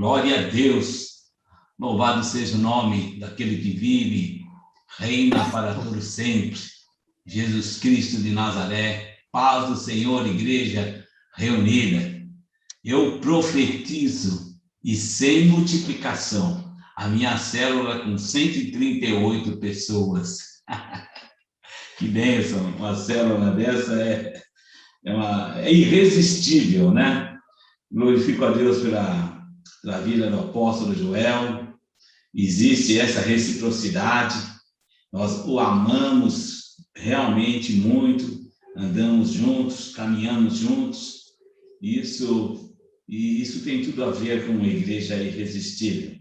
Glória a Deus. Louvado seja o nome daquele que vive, reina para todo sempre. Jesus Cristo de Nazaré. Paz do Senhor, igreja reunida. Eu profetizo e sem multiplicação, a minha célula com 138 pessoas. Que bênção, uma célula dessa é irresistível, né? Glorifico a Deus pela vida do apóstolo Joel. Existe essa reciprocidade, nós o amamos realmente muito, andamos juntos, caminhamos juntos, e isso tem tudo a ver com uma igreja irresistível.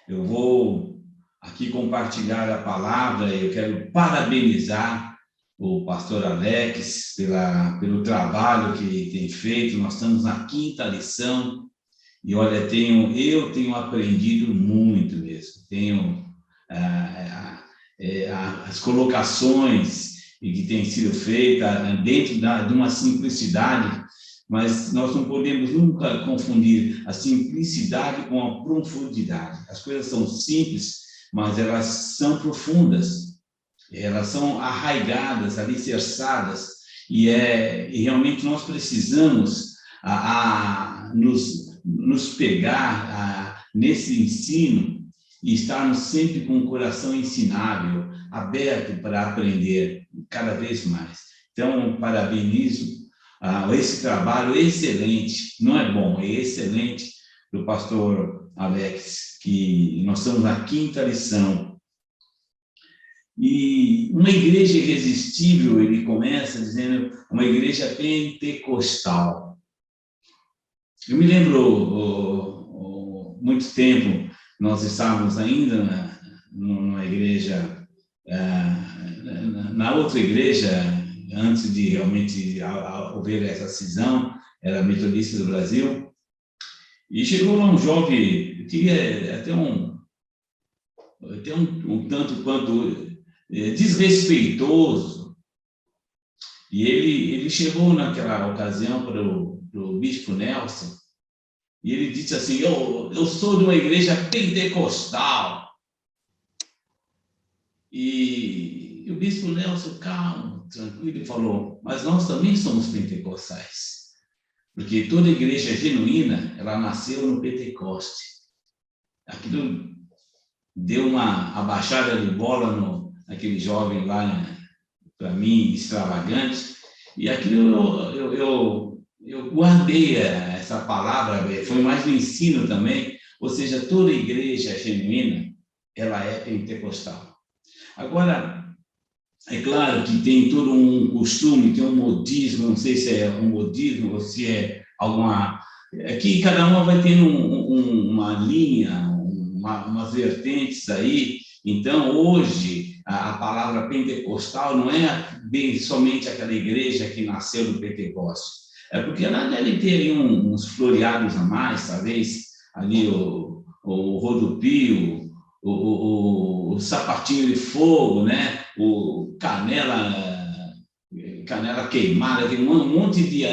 Eu vou aqui compartilhar a palavra, eu quero parabenizar o pastor Alex pelo trabalho que ele tem feito. Nós estamos na 5ª lição, e olha, eu tenho aprendido muito mesmo, tenho as colocações que têm sido feitas dentro de uma simplicidade, mas nós não podemos nunca confundir a simplicidade com a profundidade. As coisas são simples, mas elas são profundas, elas são arraigadas, alicerçadas, e realmente nós precisamos nos pegar nesse ensino e estarmos sempre com o coração ensinável, aberto para aprender cada vez mais. Então, parabenizo esse trabalho excelente, não é bom, é excelente, do pastor Alex, que nós estamos na 5ª lição. E uma igreja irresistível, ele começa dizendo, uma igreja pentecostal. Eu me lembro, muito tempo, nós estávamos ainda numa igreja, na outra igreja, antes de realmente haver essa cisão, era metodista do Brasil, e chegou lá um jovem, tinha até um tanto quanto desrespeitoso, e ele chegou naquela ocasião para o bispo Nelson, e ele disse assim, eu sou de uma igreja pentecostal. E o bispo Nelson, calmo, tranquilo, falou, mas nós também somos pentecostais, porque toda igreja genuína, ela nasceu no Pentecoste. Aquilo deu uma abaixada de bola naquele jovem lá, para mim, extravagante, e aquilo eu guardei essa palavra, foi mais um ensino também, ou seja, toda igreja genuína, ela é pentecostal. Agora, é claro que tem todo um costume, tem um modismo, não sei se é um modismo ou se é alguma... Aqui cada uma vai tendo uma linha, umas vertentes aí. Então, hoje, a palavra pentecostal não é bem somente aquela igreja que nasceu no Pentecoste. É porque ela deve ter aí uns floreados a mais, talvez, ali o rodopio, o sapatinho de fogo, né? O canela queimada, tem um monte de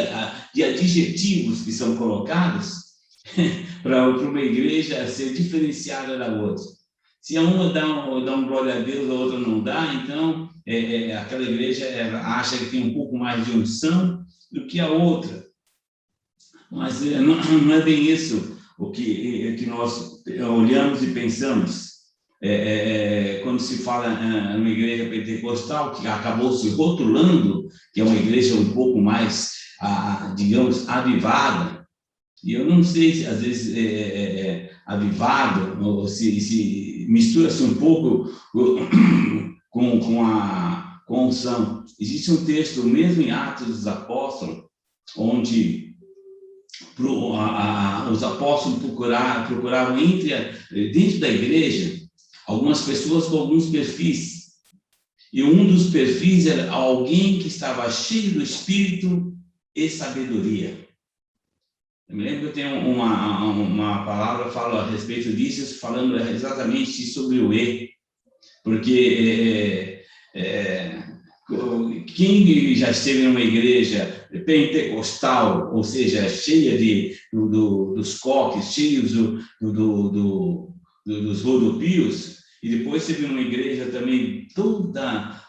adjetivos que são colocados para uma igreja ser diferenciada da outra. Se a uma dá um glória a Deus, a outra não dá, então aquela igreja acha que tem um pouco mais de unção do que a outra. Mas não é bem isso o que nós olhamos e pensamos. Quando se fala numa igreja pentecostal, que acabou se rotulando, que é uma igreja um pouco mais, digamos, avivada, e eu não sei se às vezes avivado, ou se mistura-se um pouco com a unção. Existe um texto, mesmo em Atos dos Apóstolos, onde os apóstolos procuravam dentro da igreja algumas pessoas com alguns perfis, e um dos perfis era alguém que estava cheio do Espírito e sabedoria. Eu me lembro que eu tenho uma palavra, falo a respeito disso, falando exatamente sobre o E, porque quem já esteve numa igreja pentecostal, ou seja, cheia dos coques, cheios dos rodopios, e depois teve uma igreja também toda,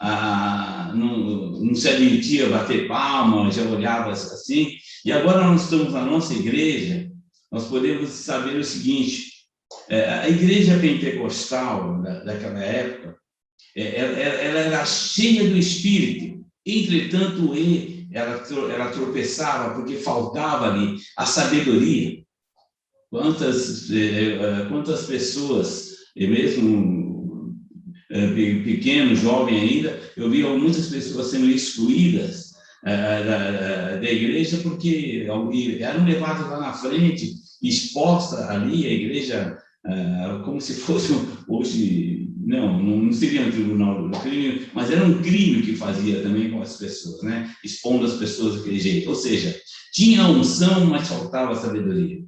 não se admitia bater palma, já olhava assim, e agora nós estamos na nossa igreja, nós podemos saber o seguinte, a igreja pentecostal daquela época, ela era cheia do Espírito, entretanto, ela tropeçava porque faltava ali a sabedoria. Quantas pessoas, mesmo pequeno, jovem ainda, eu vi muitas pessoas sendo excluídas da igreja porque eram levadas lá na frente, exposta ali, a igreja, como se fosse hoje, não seria um tribunal do crime, mas era um crime que fazia também com as pessoas, né? Expondo as pessoas daquele jeito. Ou seja, tinha unção, mas faltava sabedoria.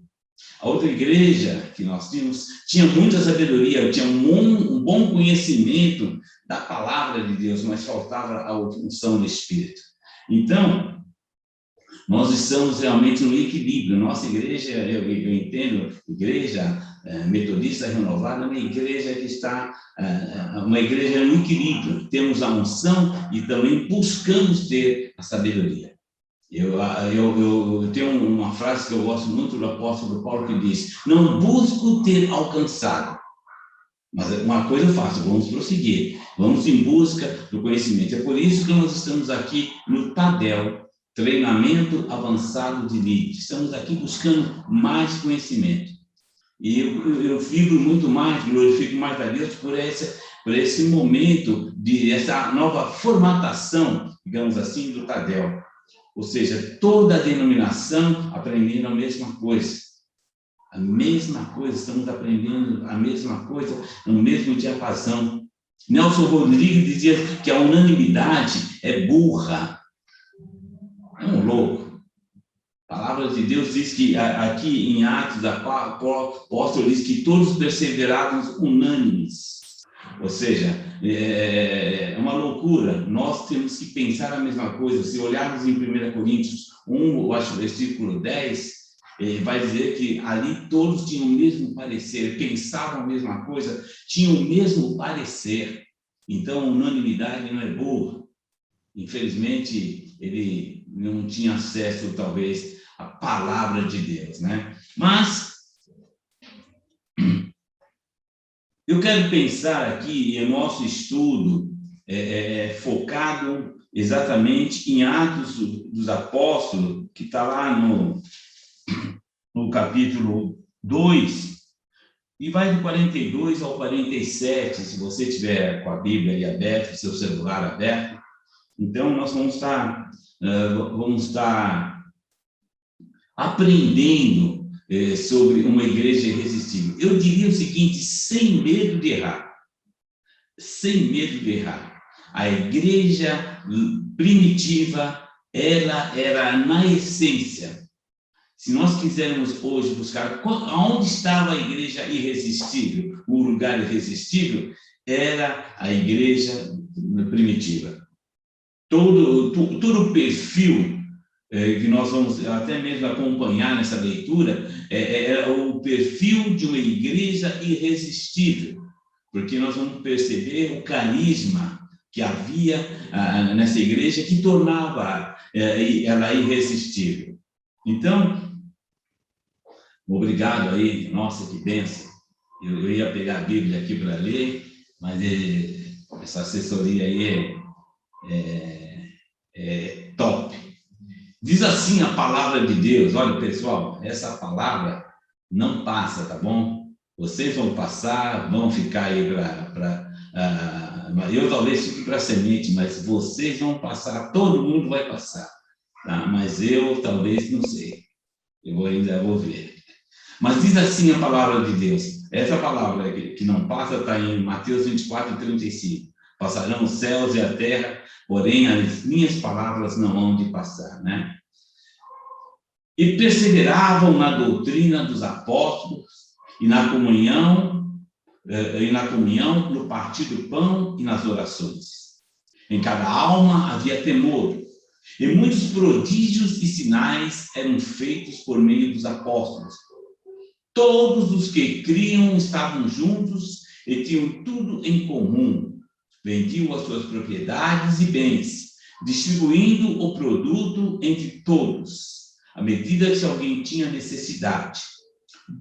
A outra igreja que nós tínhamos tinha muita sabedoria, tinha um bom conhecimento da palavra de Deus, mas faltava a unção do Espírito. Então, nós estamos realmente no equilíbrio. Nossa igreja, eu entendo, igreja metodista renovada, uma igreja que está, uma igreja no equilíbrio. Temos a unção e também buscamos ter a sabedoria. Eu tenho uma frase que eu gosto muito do apóstolo Paulo que diz: não busco ter alcançado, mas uma coisa eu faço, vamos prosseguir, vamos em busca do conhecimento. É por isso que nós estamos aqui no TADEL, treinamento avançado de líderes. Estamos aqui buscando mais conhecimento. E eu vibro muito mais, glorifico mais a Deus por esse momento, essa nova formatação, digamos assim, do TADEL. Ou seja, toda a denominação aprendendo a mesma coisa. A mesma coisa, estamos aprendendo a mesma coisa no mesmo diapasão. Nelson Rodrigues dizia que a unanimidade é burra. É um louco. A palavra de Deus diz que, aqui em Atos, o apóstolo diz que todos perseveraram unânimes. Ou seja, é uma loucura. Nós temos que pensar a mesma coisa. Se olharmos em 1 Coríntios 1, eu acho, versículo 10, vai dizer que ali todos tinham o mesmo parecer, pensavam a mesma coisa, tinham o mesmo parecer. Então, a unanimidade não é boa. Infelizmente, ele não tinha acesso, talvez, à palavra de Deus, né? Mas eu quero pensar aqui em nosso estudo focado exatamente em Atos dos Apóstolos, que está lá no capítulo 2, e vai do 42 ao 47, se você tiver com a Bíblia aí aberta, seu celular aberto. Então, nós vamos estar aprendendo sobre uma igreja irresistível. Eu diria o seguinte, sem medo de errar. Sem medo de errar. A igreja primitiva, ela era na essência. Se nós quisermos hoje buscar onde estava a igreja irresistível, o lugar irresistível, era a igreja primitiva. Todo o perfil que nós vamos até mesmo acompanhar nessa leitura, é o perfil de uma igreja irresistível, porque nós vamos perceber o carisma que havia nessa igreja que tornava ela irresistível. Então, obrigado aí, nossa, que bênção. Eu ia pegar a Bíblia aqui para ler, mas essa assessoria aí é top. Diz assim a palavra de Deus, olha pessoal, essa palavra não passa, tá bom? Vocês vão passar, vão ficar aí eu talvez fique para semente, mas vocês vão passar, todo mundo vai passar, tá? Mas eu talvez não sei, eu ainda vou ver. Mas diz assim a palavra de Deus, essa palavra que não passa está em Mateus 24, 35. Passarão os céus e a terra, porém as minhas palavras não hão de passar, né? E perseveravam na doutrina dos apóstolos e na comunhão, no partir do pão e nas orações. Em cada alma havia temor. E muitos prodígios e sinais eram feitos por meio dos apóstolos. Todos os que criam estavam juntos e tinham tudo em comum. Vendiam as suas propriedades e bens, distribuindo o produto entre todos, à medida que alguém tinha necessidade.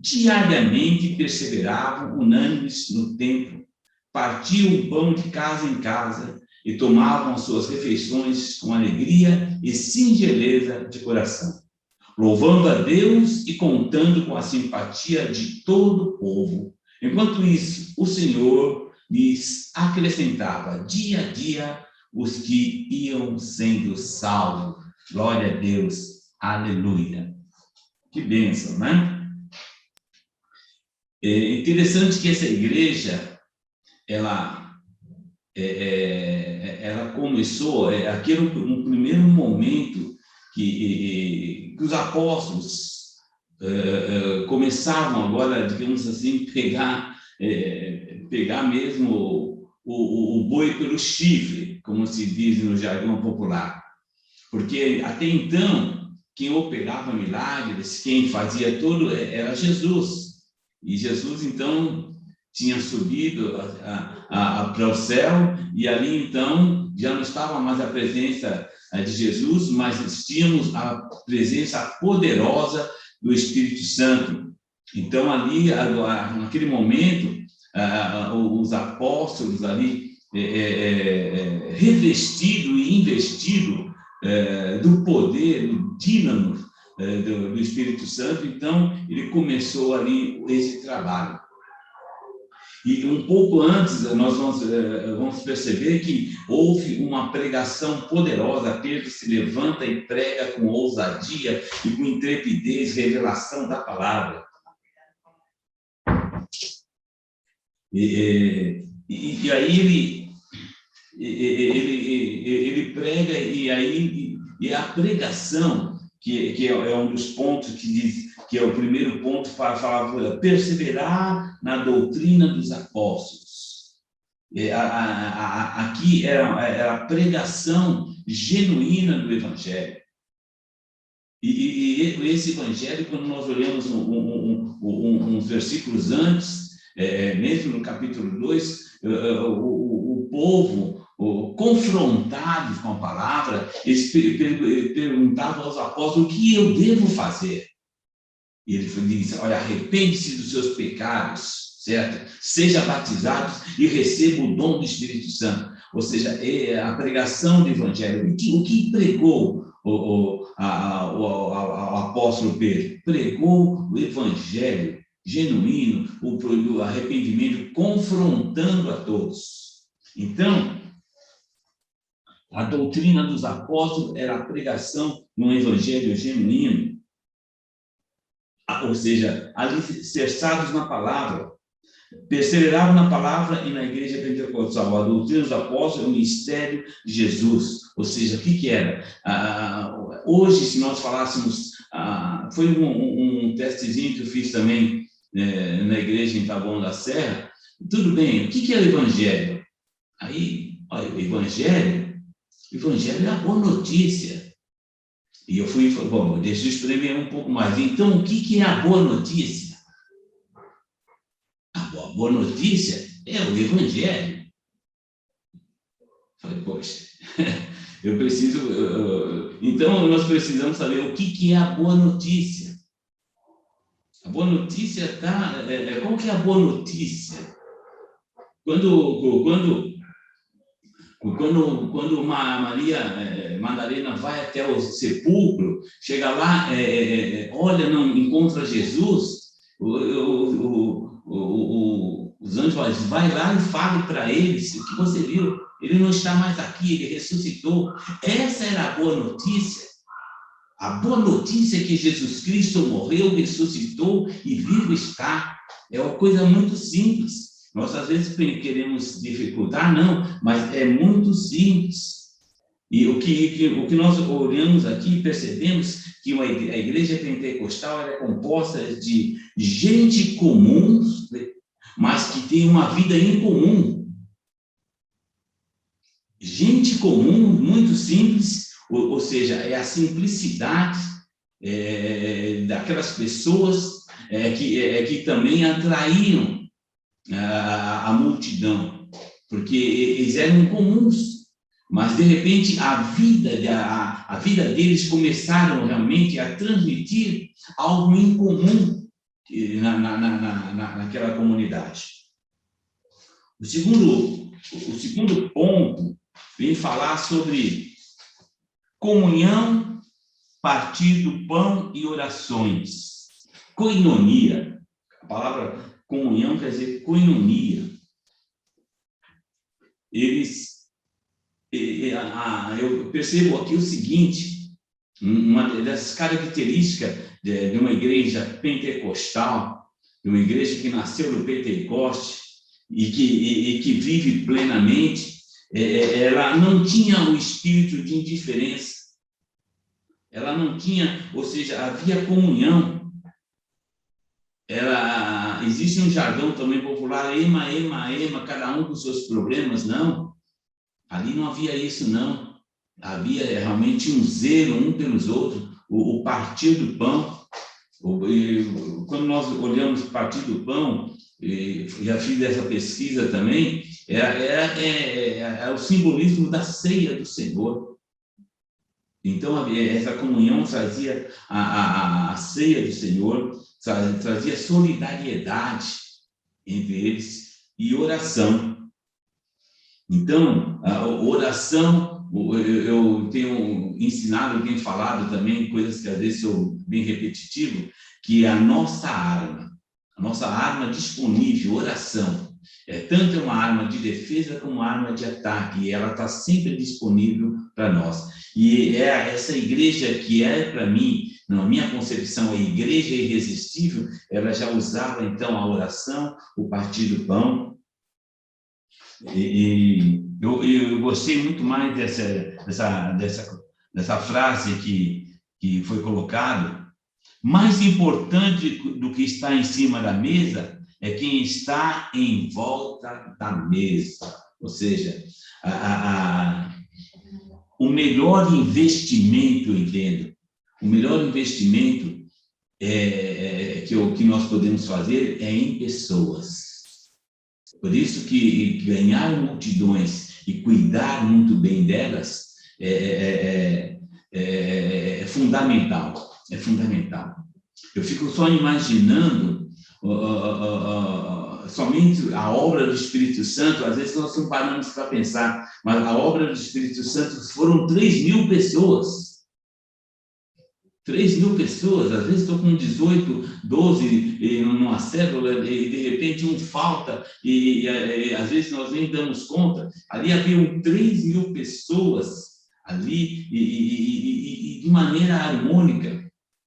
Diariamente perseveravam unânimes no templo, partiam o pão de casa em casa e tomavam as suas refeições com alegria e singeleza de coração, louvando a Deus e contando com a simpatia de todo o povo. Enquanto isso, o Senhor lhes acrescentava dia a dia os que iam sendo salvos. Glória a Deus, aleluia. Que bênção, né? É interessante que essa igreja, ela começou, aquele um primeiro momento que os apóstolos começavam agora, digamos assim, pegar mesmo o boi pelo chifre, como se diz no jargão popular. Porque até então, quem operava milagres, quem fazia tudo era Jesus. E Jesus, então, tinha subido para o céu, e ali, então, já não estava mais a presença de Jesus, mas tínhamos a presença poderosa do Espírito Santo. Então, ali, naquele momento, os apóstolos ali, revestido e investido do poder, do dínamo do Espírito Santo, então ele começou ali esse trabalho. E um pouco antes, nós vamos perceber que houve uma pregação poderosa. Pedro se levanta e prega com ousadia e com intrepidez, revelação da palavra. E aí ele prega, e a pregação, que é um dos pontos que diz, que é o primeiro ponto para falar, perseverar na doutrina dos apóstolos. Aqui era a pregação genuína do Evangelho. E esse Evangelho, quando nós olhamos uns versículos antes, mesmo no capítulo 2, o povo, confrontados com a palavra, eles perguntavam aos apóstolos: o que eu devo fazer? E ele disse: olha, arrepende-se dos seus pecados, certo? Seja batizado e receba o dom do Espírito Santo. Ou seja, a pregação do Evangelho. O que pregou o apóstolo Pedro? Pregou o Evangelho genuíno, o arrependimento, confrontando a todos. Então, a doutrina dos apóstolos era a pregação de um evangelho genuíno, ou seja, alicerçados na palavra, perseveravam na palavra e na igreja pentecostal. A doutrina dos apóstolos é o mistério de Jesus, ou seja, o que era? Hoje, se nós falássemos, foi um testezinho que eu fiz também na igreja em Taboão da Serra. Tudo bem, o que é o evangelho? Aí, olha, o evangelho é a boa notícia. E eu fui, bom, deixa eu escrever um pouco mais. Então, o que é a boa notícia? A boa notícia é o Evangelho. Falei, poxa, eu preciso... Então, nós precisamos saber o que é a boa notícia. A boa notícia está... Qual que é a boa notícia? Quando Maria Madalena vai até o sepulcro, chega lá, olha, não encontra Jesus, os anjos falam: vai lá e fale para eles o que você viu. Ele não está mais aqui, ele ressuscitou. Essa era a boa notícia. A boa notícia é que Jesus Cristo morreu, ressuscitou e vivo está. É uma coisa muito simples. Nós, às vezes, queremos dificultar, não, mas é muito simples. E o que nós olhamos aqui, percebemos que a igreja pentecostal é composta de gente comum, mas que tem uma vida em comum. Gente comum, muito simples, ou seja, é a simplicidade daquelas pessoas que também atraíam a multidão, porque eles eram comuns, mas de repente a vida deles começaram realmente a transmitir algo incomum naquela comunidade. O segundo ponto vem falar sobre comunhão, partir do pão e orações. Koinonia. A palavra comunhão quer dizer koinonia. Eu percebo aqui o seguinte, uma das características de uma igreja pentecostal, de uma igreja que nasceu no Pentecoste e que vive plenamente, ela não tinha o espírito de indiferença. Ela não tinha, ou seja, havia comunhão. Existe um jargão também popular, ema, cada um com seus problemas, não. Ali não havia isso, não. Havia realmente um zelo um pelos outros, o partir do pão. Quando nós olhamos o partir do pão, já fiz essa pesquisa também, é o simbolismo da ceia do Senhor. Então, essa comunhão trazia a ceia do Senhor, trazia solidariedade entre eles e oração. Então, a oração, eu tenho ensinado, tenho falado também, coisas que às vezes sou bem repetitivo, que a nossa arma disponível, oração, tanto uma arma de defesa como uma arma de ataque, e ela está sempre disponível para nós. E essa igreja que para mim, na minha concepção, a igreja irresistível, ela já usava então a oração, o partir do pão. E eu gostei muito mais dessa frase que foi colocada. Mais importante do que está em cima da mesa é quem está em volta da mesa. Ou seja, o melhor investimento, eu entendo, o melhor investimento que nós podemos fazer é em pessoas. Por isso que ganhar multidões e cuidar muito bem delas é fundamental. É fundamental. Eu fico só imaginando somente a obra do Espírito Santo. Às vezes nós não paramos para pensar, mas a obra do Espírito Santo foram 3.000 pessoas. 3.000 pessoas, às vezes estou com 18, 12 numa célula e de repente um falta e às vezes nós nem damos conta. Ali haviam 3.000 pessoas ali e de maneira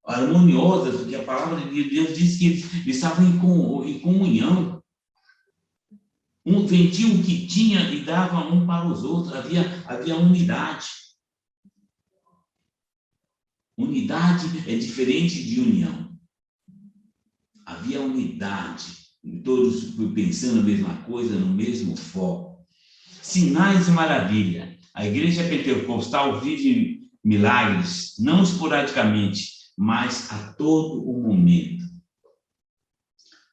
harmoniosa, porque a palavra de Deus diz que eles estavam em comunhão. Um vendia o que tinha e dava um para os outros. Havia unidade. Unidade é diferente de união. Havia unidade, todos pensando a mesma coisa, no mesmo foco. Sinais de maravilha. A igreja pentecostal vive milagres, não esporadicamente, mas a todo o momento.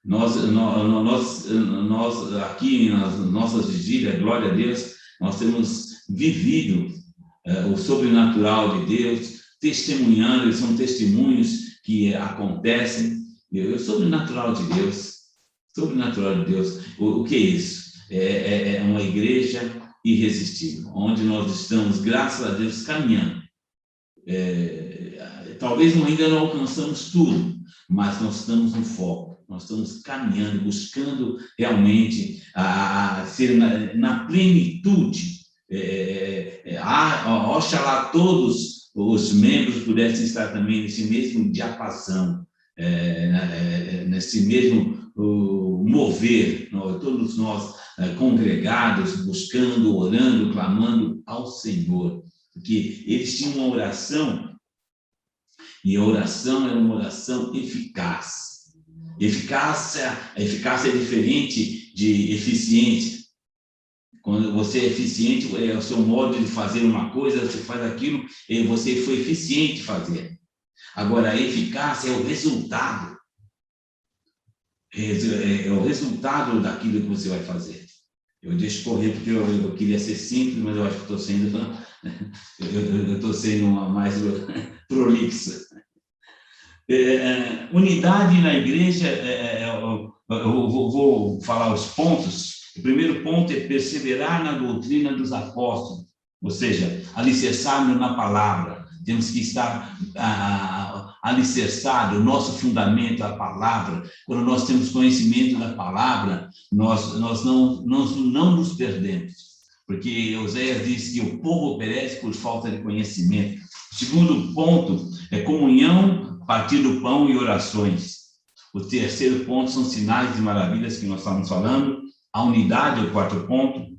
Nós aqui nas nossas vigílias, glória a Deus, nós temos vivido o sobrenatural de Deus, testemunhando, são testemunhos que acontecem. O sobrenatural de Deus, o que é isso? É uma igreja irresistível, onde nós estamos, graças a Deus, caminhando. Talvez ainda não alcançamos tudo, mas nós estamos no foco, nós estamos caminhando, buscando realmente a ser na plenitude. Oxalá todos os membros pudessem estar também nesse mesmo diapasão, nesse mesmo mover, todos nós congregados, buscando, orando, clamando ao Senhor, porque eles tinham uma oração, e a oração era uma oração eficaz. Eficácia é diferente de eficiência. Quando você é eficiente, é o seu modo de fazer uma coisa, você faz aquilo, e você foi eficiente em fazer. Agora, a eficácia é o resultado. É o resultado daquilo que você vai fazer. Eu deixo correr porque eu queria ser simples, mas eu acho que estou sendo mais prolixa. Unidade na igreja, eu vou falar os pontos. O primeiro ponto é perseverar na doutrina dos apóstolos, ou seja, alicerçado na palavra. Temos que estar alicerçado, o nosso fundamento, a palavra. Quando nós temos conhecimento da palavra, nós não nos perdemos, porque Oséias diz que o povo perece por falta de conhecimento. O segundo ponto é comunhão, partir do pão e orações. O terceiro ponto são sinais e maravilhas que nós estamos falando. A unidade, o quarto ponto.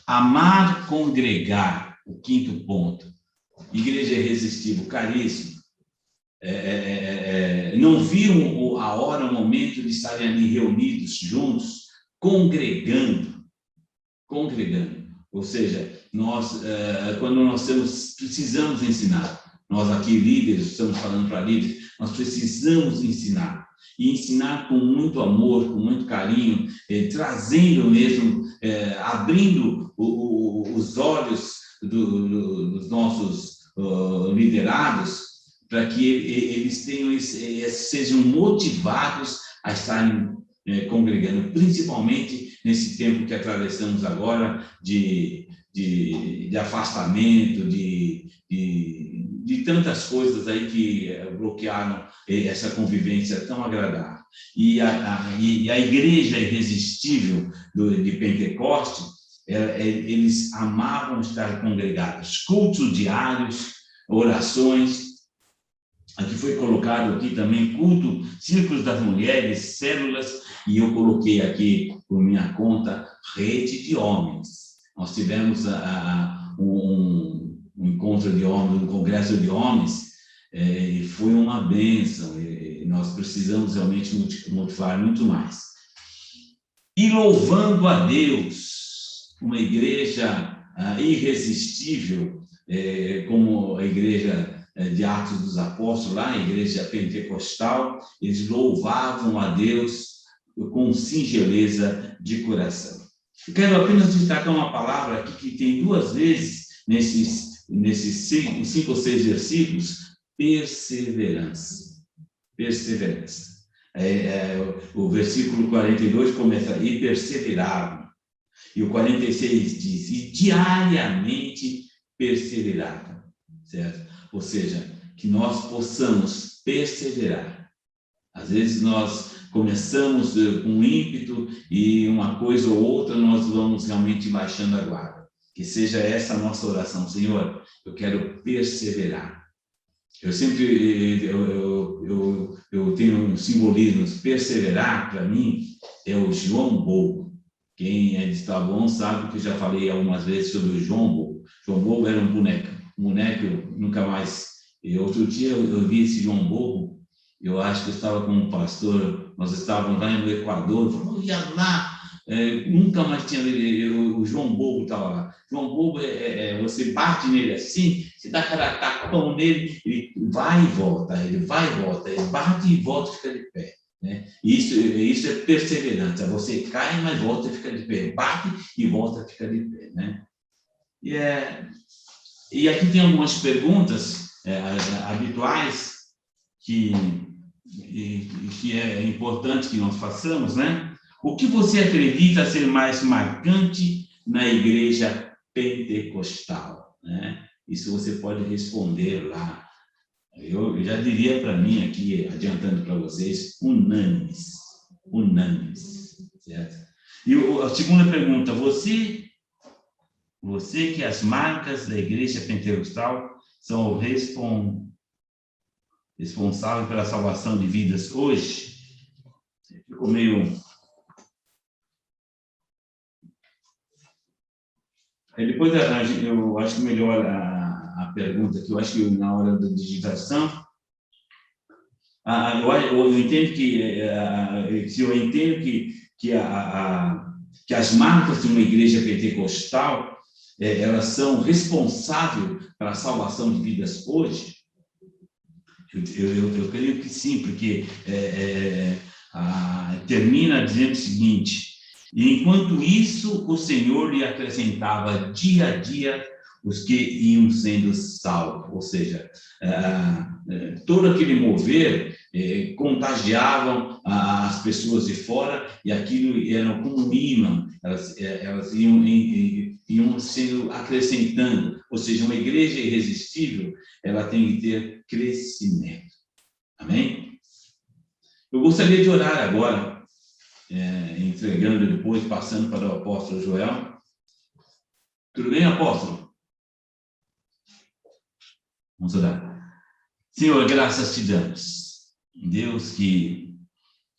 Amar, congregar, o quinto ponto. Igreja irresistível, caríssimo. Não viram a hora, o momento de estarem ali reunidos, juntos, congregando. Ou seja, quando nós precisamos ensinar, nós aqui líderes, estamos falando para líderes, nós precisamos ensinar. E ensinar com muito amor, com muito carinho, trazendo mesmo, abrindo os olhos dos nossos liderados, para que eles sejam motivados a estarem congregando, principalmente nesse tempo que atravessamos agora de afastamento, de tantas coisas aí que bloquearam essa convivência tão agradável. E a igreja irresistível de Pentecoste, eles amavam estar congregados, cultos diários, orações. Aqui foi colocado aqui também culto, círculos das mulheres, células, e eu coloquei aqui por minha conta rede de homens. Nós tivemos um encontro de homens, um congresso de homens, e foi uma bênção, e nós precisamos realmente motivar muito mais. E louvando a Deus, uma igreja irresistível, como a igreja de Atos dos Apóstolos, lá a igreja pentecostal, eles louvavam a Deus com singeleza de coração. Eu quero apenas destacar uma palavra aqui que tem duas vezes nesses 5 ou 6 versículos: perseverança. Perseverança. O versículo 42 começa: e perseveravam. E o 46 diz: e diariamente perseveravam. Certo? Ou seja, que nós possamos perseverar. Às vezes nós começamos com ímpeto e uma coisa ou outra nós vamos realmente baixando a guarda. Que seja essa a nossa oração: Senhor, eu quero perseverar. Eu sempre eu tenho um simbolismo. Perseverar, para mim, é o João Bobo. Quem é de Taboão sabe que eu já falei algumas vezes sobre o João Bobo. João Bobo era um boneco, nunca mais. E outro dia eu vi esse João Bobo. Eu acho que eu estava com um pastor, nós estávamos lá no Equador, falou: ia lá, nunca mais tinha, o João Bobo estava lá. João Bobo você bate nele assim, você dá cada tapão nele, ele vai e volta, ele bate e volta e fica de pé. Né? Isso é perseverança, você cai, mas volta e fica de pé, bate e volta e fica de pé. Né? E aqui tem algumas perguntas habituais que é importante que nós façamos, né? O que você acredita ser mais marcante na igreja pentecostal? Né? Isso você pode responder lá. Eu já diria para mim aqui, adiantando para vocês, unânimes, certo? E a segunda pergunta: você que as marcas da igreja pentecostal são responsáveis pela salvação de vidas hoje? Ficou meio... Depois eu acho melhor a pergunta, que eu acho que na hora da digitação, eu entendo que se eu entendo que que as marcas de uma igreja pentecostal, elas são responsáveis para a salvação de vidas hoje? Eu creio que sim, porque termina dizendo o seguinte: e enquanto isso, o Senhor lhe acrescentava dia a dia os que iam sendo salvos, ou seja, todo aquele mover contagiavam as pessoas de fora, e aquilo era como um imã, elas iam sendo acrescentando, ou seja, uma igreja irresistível, ela tem que ter crescimento. Amém? Eu gostaria de orar agora, entregando depois, passando para o apóstolo Joel. Tudo bem, apóstolo? Vamos orar. Senhor, graças te damos. Deus, que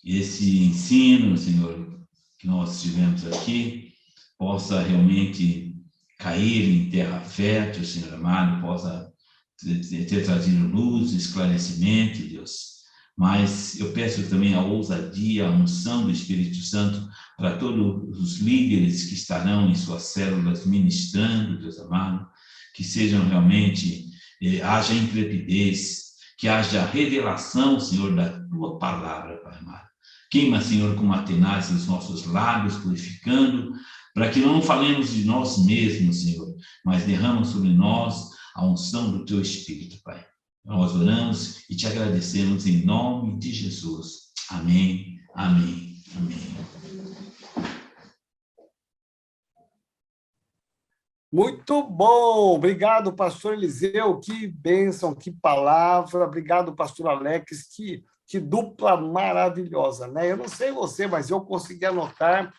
esse ensino, Senhor, que nós tivemos aqui, possa realmente cair em terra fértil, Senhor amado, possa ter trazido luz, esclarecimento, Deus. Mas eu peço também a ousadia, a unção do Espírito Santo para todos os líderes que estarão em suas células ministrando, Deus amado, que sejam realmente, haja intrepidez, que haja revelação, Senhor, da tua palavra, Pai amado. Queima, Senhor, com uma tenaz os nossos lábios, purificando, para que não falemos de nós mesmos, Senhor, mas derrama sobre nós a unção do teu Espírito, Pai. Nós oramos e te agradecemos em nome de Jesus. Amém, amém, amém. Muito bom, obrigado, pastor Eliseu, que bênção, que palavra, obrigado, pastor Alex, que dupla maravilhosa, né? Eu não sei você, mas eu consegui anotar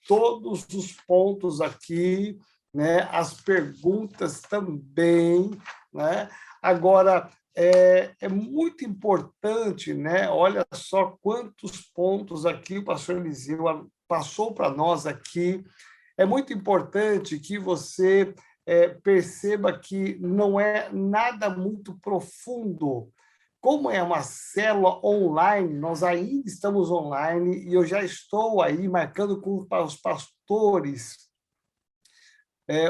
todos os pontos aqui, né? As perguntas também, né? Agora, é muito importante, né? Olha só quantos pontos aqui o pastor Eliseu passou para nós aqui. É muito importante que você perceba que não é nada muito profundo. Como é uma célula online, nós ainda estamos online e eu já estou aí marcando com os pastores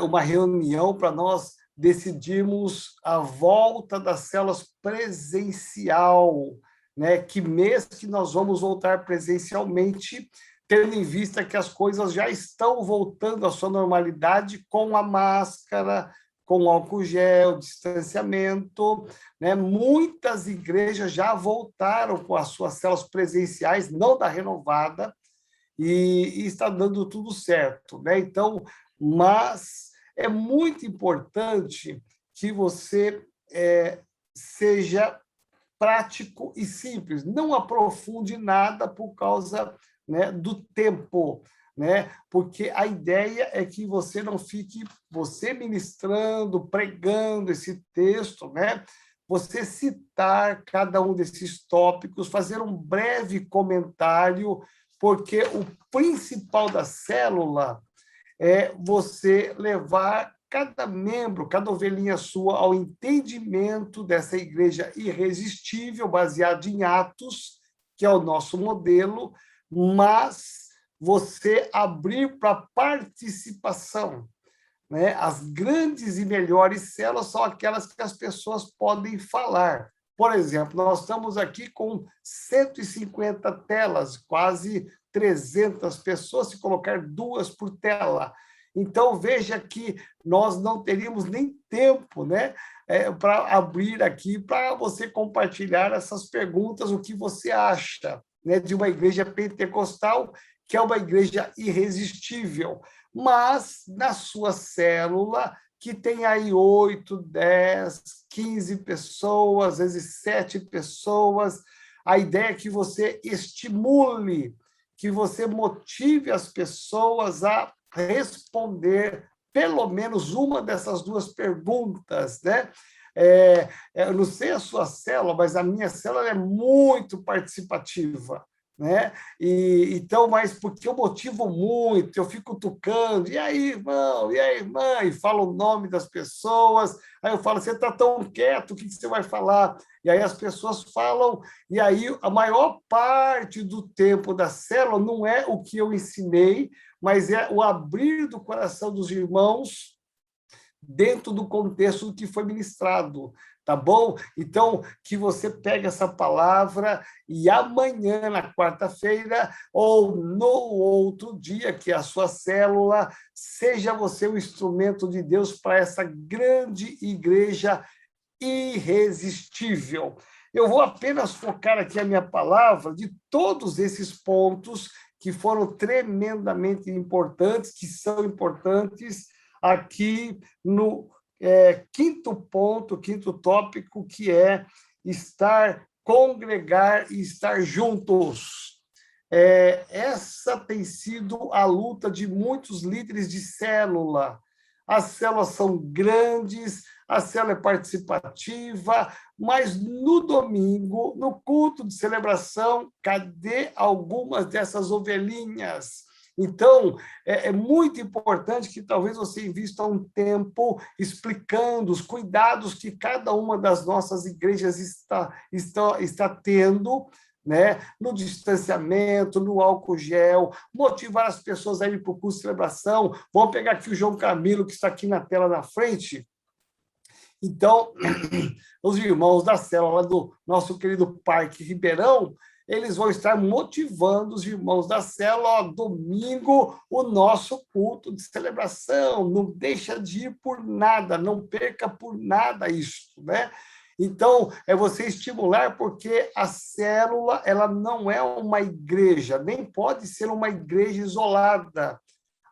uma reunião para nós decidirmos a volta das células presencial, né? Que mês que nós vamos voltar presencialmente, tendo em vista que as coisas já estão voltando à sua normalidade com a máscara, com o álcool gel, distanciamento, né? Muitas igrejas já voltaram com as suas células presenciais, não da renovada, e está dando tudo certo, né? Então, mas é muito importante que você seja prático e simples, não aprofunde nada por causa, né, do tempo, né? Porque a ideia é que você não fique você ministrando, pregando esse texto, né? Você citar cada um desses tópicos, fazer um breve comentário, porque o principal da célula é você levar cada membro, cada ovelhinha sua ao entendimento dessa igreja irresistível, baseada em Atos, que é o nosso modelo, mas você abrir para participação, né? As grandes e melhores células são aquelas que as pessoas podem falar. Por exemplo, nós estamos aqui com 150 telas, quase 300 pessoas, se colocar 2 por tela. Então, veja que nós não teríamos nem tempo, né, para abrir aqui, para você compartilhar essas perguntas, o que você acha, né, de uma igreja pentecostal, que é uma igreja irresistível, mas na sua célula, que tem aí 8, 10, 15 pessoas, às vezes 7 pessoas, a ideia é que você estimule, que você motive as pessoas a responder pelo menos uma dessas 2 perguntas, né? Eu não sei a sua célula, mas a minha célula é muito participativa, né? Então, mas porque eu motivo muito, eu fico cutucando, e aí, irmão, e aí, irmã, e falo o nome das pessoas, aí eu falo, você está tão quieto, o que você vai falar? E aí as pessoas falam, e aí a maior parte do tempo da célula não é o que eu ensinei, mas é o abrir do coração dos irmãos dentro do contexto do que foi ministrado, tá bom? Então, que você pegue essa palavra e amanhã, na quarta-feira, ou no outro dia, que é a sua célula, seja você o instrumento de Deus para essa grande igreja irresistível. Eu vou apenas focar aqui a minha palavra de todos esses pontos que foram tremendamente importantes, que são importantes aqui no quinto ponto, quinto tópico, que é congregar e estar juntos. Essa tem sido a luta de muitos líderes de célula. As células são grandes, a célula é participativa, mas no domingo, no culto de celebração, cadê algumas dessas ovelhinhas? Então, é muito importante que talvez você invista um tempo explicando os cuidados que cada uma das nossas igrejas está tendo, né? No distanciamento, no álcool gel, motivar as pessoas a ir para o curso de celebração. Vamos pegar aqui o João Camilo, que está aqui na tela na frente. Então, os irmãos da célula do nosso querido Parque Ribeirão, eles vão estar motivando os irmãos da célula, domingo, o nosso culto de celebração. Não deixa de ir por nada, não perca por nada isso, né? Então, é você estimular, porque a célula ela não é uma igreja, nem pode ser uma igreja isolada.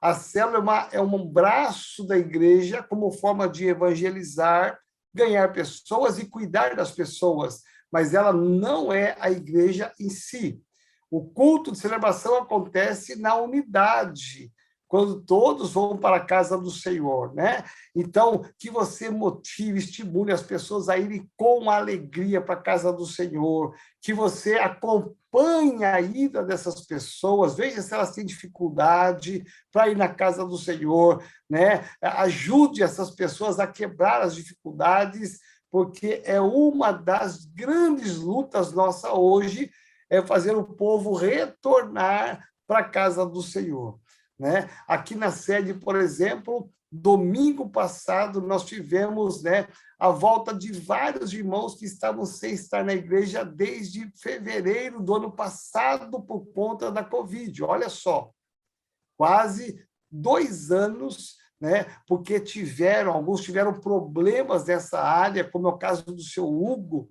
A célula é um braço da igreja como forma de evangelizar, ganhar pessoas e cuidar das pessoas, mas ela não é a igreja em si. O culto de celebração acontece na unidade, quando todos vão para a casa do Senhor, né? Então, que você motive, estimule as pessoas a irem com alegria para a casa do Senhor, que você acompanhe a ida dessas pessoas, veja se elas têm dificuldade para ir na casa do Senhor, né? Ajude essas pessoas a quebrar as dificuldades, porque é uma das grandes lutas nossa hoje, é fazer o povo retornar para a casa do Senhor, né? Aqui na sede, por exemplo, domingo passado, nós tivemos, né, a volta de vários irmãos que estavam sem estar na igreja desde fevereiro do ano passado por conta da Covid. Olha só, quase 2 anos, né, porque alguns tiveram problemas nessa área, como é o caso do seu Hugo,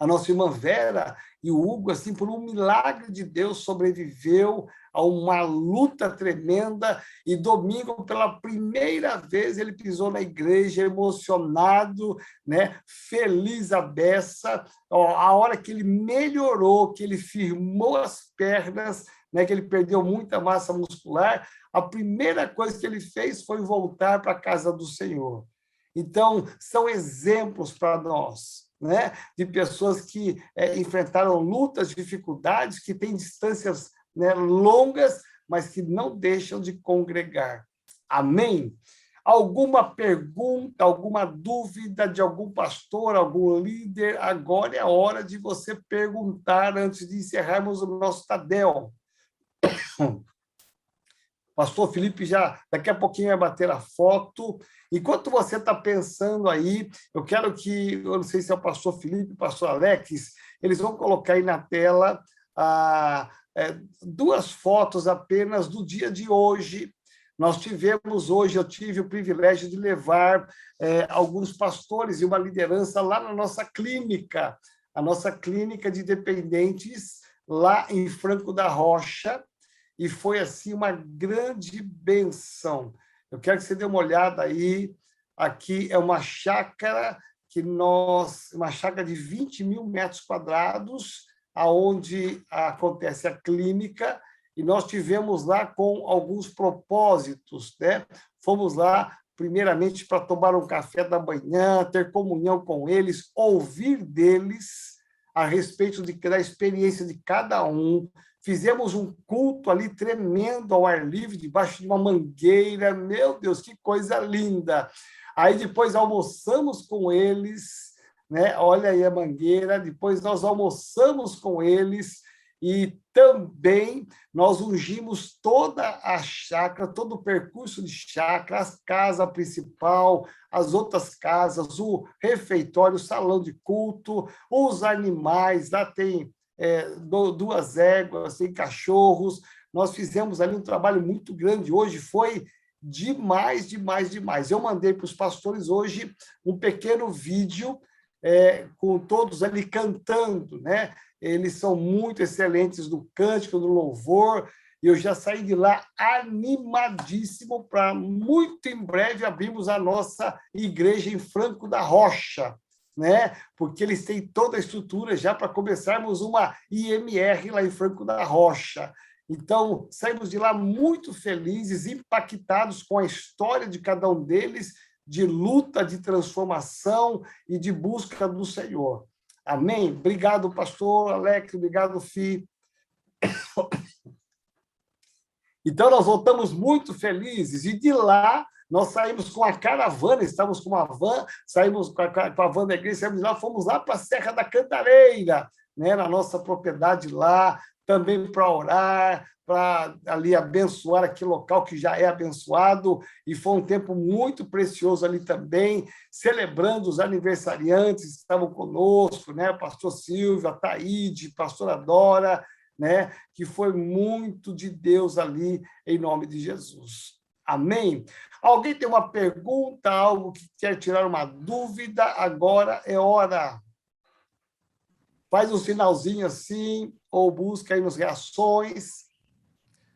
a nossa irmã Vera e o Hugo, assim, por um milagre de Deus, sobreviveu a uma luta tremenda, e domingo, pela primeira vez, ele pisou na igreja emocionado, né? Feliz a beça. A hora que ele melhorou, que ele firmou as pernas, né? Que ele perdeu muita massa muscular, a primeira coisa que ele fez foi voltar para a casa do Senhor. Então, são exemplos para nós, né, de pessoas que enfrentaram lutas, dificuldades, que têm distâncias, né, longas, mas que não deixam de congregar. Amém? Alguma pergunta, alguma dúvida de algum pastor, algum líder? Agora é a hora de você perguntar antes de encerrarmos o nosso Tadel. Pastor Felipe já daqui a pouquinho vai bater a foto. Enquanto você está pensando aí, eu quero que, eu não sei se é o pastor Felipe, o pastor Alex, eles vão colocar aí na tela 2 fotos apenas do dia de hoje. Nós tivemos hoje, eu tive o privilégio de levar alguns pastores e uma liderança lá na nossa clínica, a nossa clínica de dependentes lá em Franco da Rocha, e foi assim uma grande benção. Eu quero que você dê uma olhada aí. Aqui é uma chácara uma chácara de 20 mil metros quadrados, aonde acontece a clínica, e nós tivemos lá com alguns propósitos, né? Fomos lá primeiramente para tomar um café da manhã, ter comunhão com eles, ouvir deles a respeito da experiência de cada um. Fizemos um culto ali tremendo ao ar livre, debaixo de uma mangueira. Meu Deus, que coisa linda! Aí depois almoçamos com eles, né? Olha aí a mangueira. Depois nós almoçamos com eles e também nós ungimos toda a chácara, todo o percurso de chácara, a casa principal, as outras casas, o refeitório, o salão de culto, os animais. Lá tem 2 éguas, tem cachorros. Nós fizemos ali um trabalho muito grande. Hoje foi demais, demais, demais. Eu mandei para os pastores hoje um pequeno vídeo com todos ali cantando, né? Eles são muito excelentes no cântico, no louvor, e eu já saí de lá animadíssimo para muito em breve abrirmos a nossa igreja em Franco da Rocha, né? Porque eles têm toda a estrutura já para começarmos uma IMR lá em Franco da Rocha. Então, saímos de lá muito felizes, impactados com a história de cada um deles, de luta, de transformação e de busca do Senhor. Amém? Obrigado, pastor Alex, obrigado, Fi. Então, nós voltamos muito felizes, e de lá nós saímos com a caravana, estávamos com uma van, saímos com a van da igreja, saímos de lá, fomos lá para a Serra da Cantareira, né, na nossa propriedade lá, também para orar, para ali abençoar aquele local que já é abençoado, e foi um tempo muito precioso ali também, celebrando os aniversariantes que estavam conosco, né? Pastor Silvio, a Taíde, pastora Dora, né? Que foi muito de Deus ali, em nome de Jesus. Amém? Alguém tem uma pergunta, algo que quer tirar uma dúvida? Agora é hora. Faz um sinalzinho assim, ou busca aí nas reações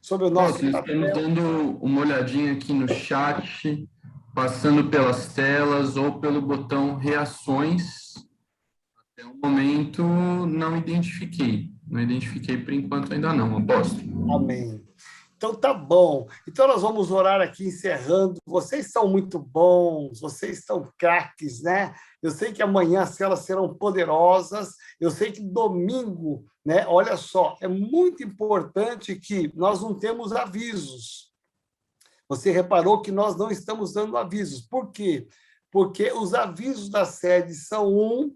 sobre o nosso Nós estamos dando uma olhadinha aqui no chat, passando pelas telas ou pelo botão reações. Até o momento, não identifiquei. Não identifiquei por enquanto ainda não, apóstolo. Amém. Então, tá bom. Então, nós vamos orar aqui, encerrando. Vocês são muito bons, vocês são craques, né? Eu sei que amanhã as celas serão poderosas, eu sei que domingo, né? Olha só, é muito importante que nós não temos avisos. Você reparou que nós não estamos dando avisos. Por quê? Porque os avisos da sede são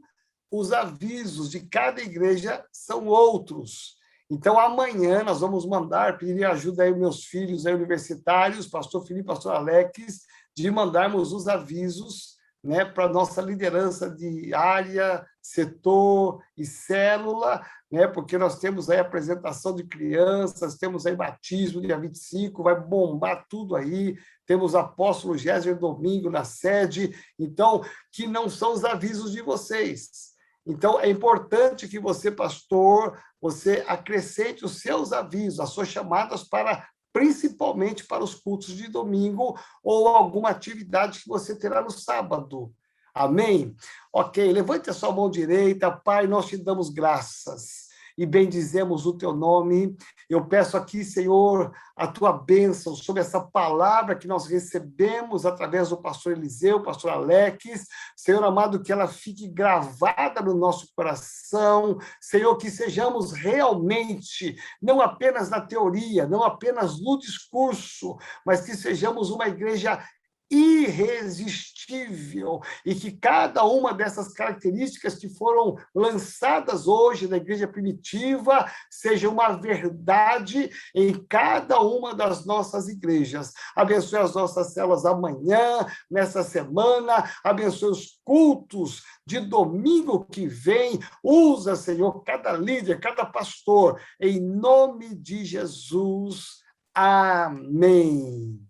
os avisos de cada igreja são outros. Então, amanhã nós vamos pedir ajuda aí meus filhos aí, universitários, pastor Felipe, pastor Alex, de mandarmos os avisos, né, para a nossa liderança de área, setor e célula, né, porque nós temos aí apresentação de crianças, temos aí batismo dia 25, vai bombar tudo aí, temos apóstolo Géser domingo na sede, então, que não são os avisos de vocês. Então, é importante que você, pastor, você acrescente os seus avisos, as suas chamadas principalmente para os cultos de domingo ou alguma atividade que você terá no sábado. Amém? Ok, levante a sua mão direita. Pai, nós te damos graças e bendizemos o teu nome. Eu peço aqui, Senhor, a tua bênção sobre essa palavra que nós recebemos através do pastor Eliseu, pastor Alex. Senhor amado, que ela fique gravada no nosso coração. Senhor, que sejamos realmente, não apenas na teoria, não apenas no discurso, mas que sejamos uma igreja irresistível, e que cada uma dessas características que foram lançadas hoje na igreja primitiva seja uma verdade em cada uma das nossas igrejas. Abençoe as nossas células amanhã, nessa semana, abençoe os cultos de domingo que vem. Usa, Senhor, cada líder, cada pastor, em nome de Jesus. Amém.